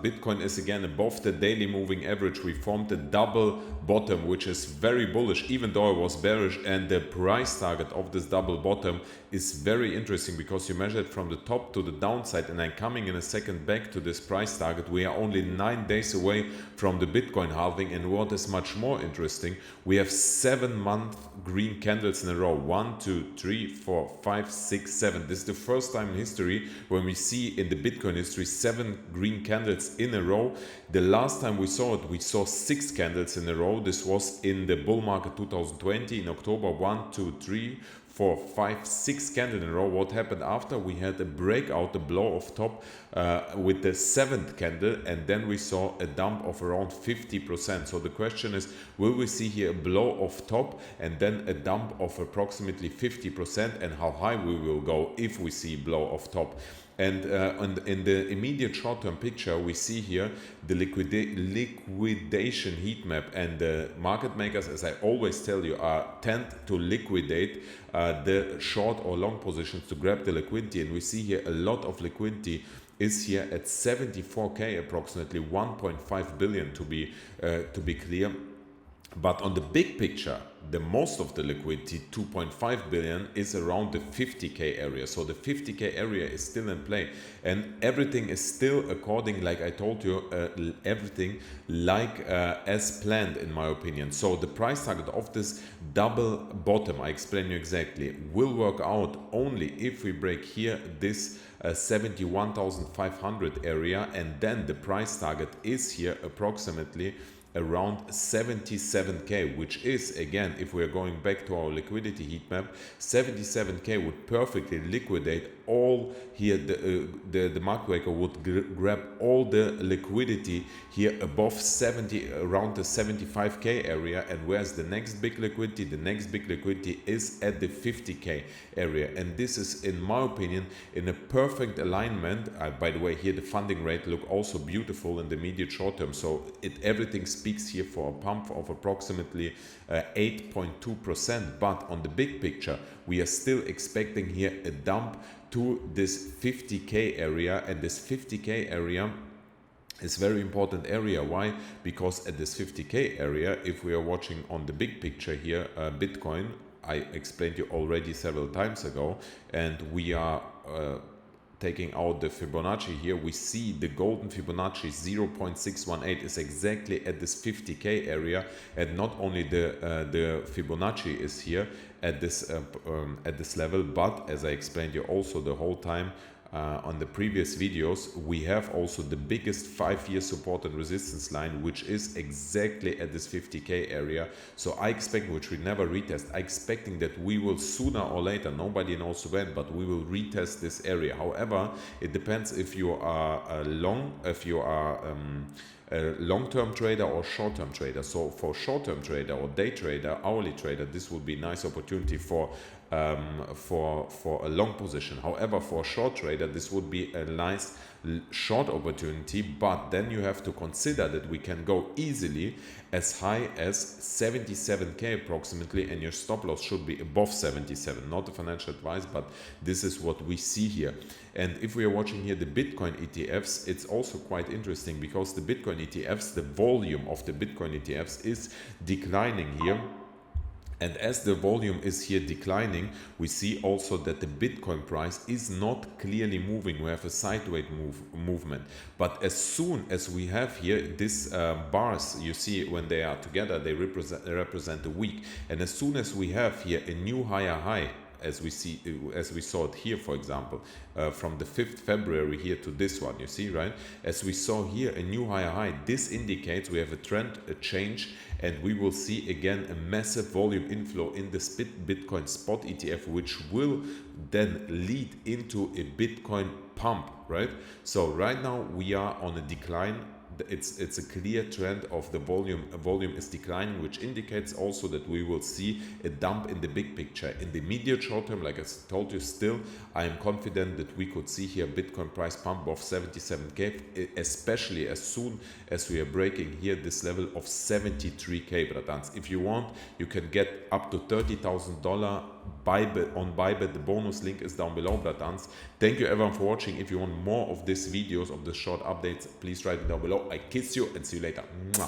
Bitcoin is again above the daily moving average. We formed a double bottom, which is very bullish, even though it was bearish. And the price target of this double bottom is very interesting because you measure it from the top to the downside. And I'm coming in a second back to this price target. We are only 9 days away from the Bitcoin halving. And what is much more interesting, we have 7-month green candles in a row. 1, 2, 3, 4, 5, 6, 7. This is the first time in history when we see in the Bitcoin history 7 green candles in a row. The last time we saw it, we saw 6 candles in a row. This was in the bull market 2020 in October. 1, 2, 3, 4, 5, 6 candles in a row. What happened after? We had a breakout, a blow off top with the 7th candle, and then we saw a dump of around 50%. So the question is, will we see here a blow off top and then a dump of approximately 50%, and how high we will go if we see blow off top? And in the immediate short-term picture, we see here the liquidation heat map, and the market makers, as I always tell you, tend to liquidate the short or long positions to grab the liquidity. And we see here a lot of liquidity is here at 74K, approximately 1.5 billion to be clear. But on the big picture, the most of the liquidity, 2.5 billion, is around the 50K area. So the 50K area is still in play, and everything is still according, like I told you, everything like as planned, in my opinion. So the price target of this double bottom, I explain you exactly, will work out only if we break here this 71,500 area, and then the price target is here approximately around 77K, which is, again, if we are going back to our liquidity heat map, 77K would perfectly liquidate all here. The market maker would grab all the liquidity here above 70, around the 75K area. And where's the next big liquidity? The next big liquidity is at the 50K area, and this is, in my opinion, in a perfect alignment. By the way, here the funding rate look also beautiful in the immediate short term, so everything speaks here for a pump of approximately 8.2%. But on the big picture, we are still expecting here a dump to this 50K area, and this 50K area is very important area. Why? Because at this 50K area, if we are watching on the big picture here, Bitcoin, I explained you already several times ago, and we are taking out the Fibonacci here, we see the golden Fibonacci 0.618 is exactly at this 50K area, and not only the Fibonacci is here at this level, but as I explained you also the whole time on the previous videos, we have also the biggest 5-year support and resistance line, which is exactly at this 50K area. So I expect, which we never retest, I expecting that we will sooner or later, nobody knows when, but we will retest this area. However, it depends if you are a long-term trader or short-term trader. So for short-term trader or day trader, hourly trader, this would be a nice opportunity for a long position. However, for a short trader, this would be a nice short opportunity, but then you have to consider that we can go easily as high as 77K approximately, and your stop loss should be above 77. Not a financial advice, but this is what we see here. And if we are watching here the Bitcoin ETFs, it's also quite interesting because the Bitcoin ETFs, the volume of the Bitcoin ETFs is declining here. And as the volume is here declining, we see also that the Bitcoin price is not clearly moving. We have a sideways movement. But as soon as we have here this bars, you see when they are together, they represent a week. And as soon as we have here a new higher high, as we saw it here, for example, from the 5th February here to this one, you see, right? As we saw here a new higher high, this indicates we have a trend, a change, and we will see again a massive volume inflow in this Bitcoin spot ETF, which will then lead into a Bitcoin pump, right? So right now we are on a decline. It's a clear trend of the volume. Volume is declining, which indicates also that we will see a dump in the big picture. In the immediate short term, like I told you, still I am confident that we could see here Bitcoin price pump of 77K, especially as soon as we are breaking here this level of 73K, bratans. If you want, you can get up to $30,000 Bybit. The bonus link is down below, Blatans. Thank you everyone for watching. If you want more of these videos, of the short updates, please write it down below. I kiss you and see you later. Mwah.